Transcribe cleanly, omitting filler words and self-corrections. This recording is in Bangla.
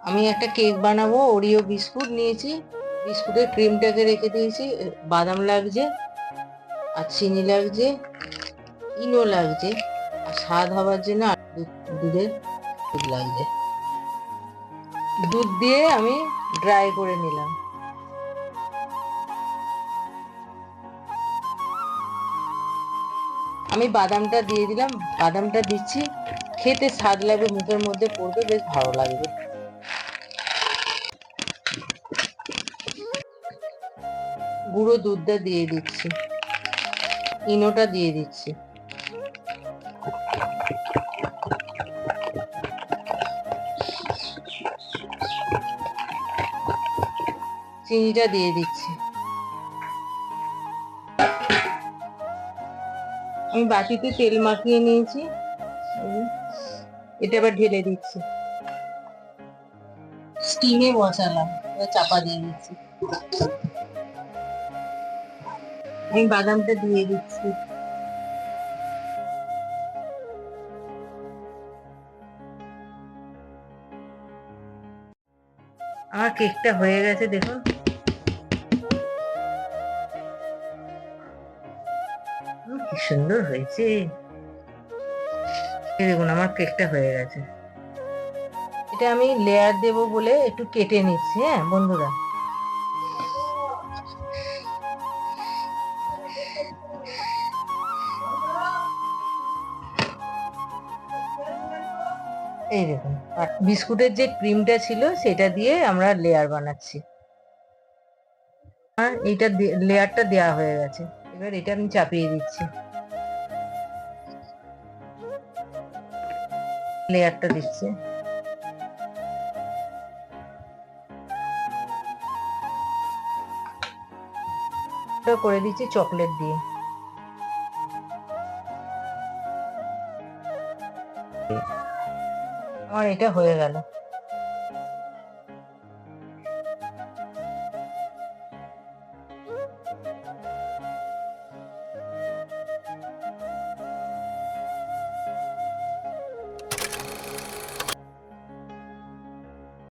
আমি একটা কেক বানাবো, ওরিও বিস্কুট নিয়েছি, বিস্কুটের ক্রিমটাকে রেখে দিয়েছি, বাদাম লাগছে আর চিনি লাগছে, ইনো লাগছে, আর স্বাদ হবার জন্য দুধের দুধ লাগছে। দুধ দিয়ে আমি ড্রাই করে নিলাম। আমি বাদামটা দিয়ে দিলাম, বাদামটা দিচ্ছি, খেতে স্বাদ লাগবে, মুখের মধ্যে পড়বে, বেশ ভালো লাগবে। গুঁড়ো দুধটা দিয়ে দিচ্ছি, ইনোটা দিয়ে দিচ্ছি, চিনিটা দিয়ে দিচ্ছি। আমি বাটিতে তেল মাখিয়ে নিয়েছি, এটা এবার ঢেলে দিচ্ছি। স্টিমে বসালাম, চাপা দিয়ে দিচ্ছি। আমি বাদামটা দিয়ে দিচ্ছি। আমার কেকটা হয়ে গেছে, দেখুন। কি সুন্দর হয়েছে, দেখুন আমার কেকটা হয়ে গেছে। এটা আমি লেয়ার দেব বলে একটু কেটে নিচ্ছি। হ্যাঁ বন্ধুরা, এই দেখুন, বিস্কুটের যে ক্রিমটা ছিল সেটা দিয়ে আমরা লেয়ার বানাচ্ছি। আর এইটা লেয়ারটা দেওয়া হয়ে গেছে, এবার এটা আমি চাপিয়ে দিচ্ছি, লেয়ারটা দিচ্ছি। করে দিচ্ছি চকলেট দিয়ে। আমার এটা হয়ে গেল।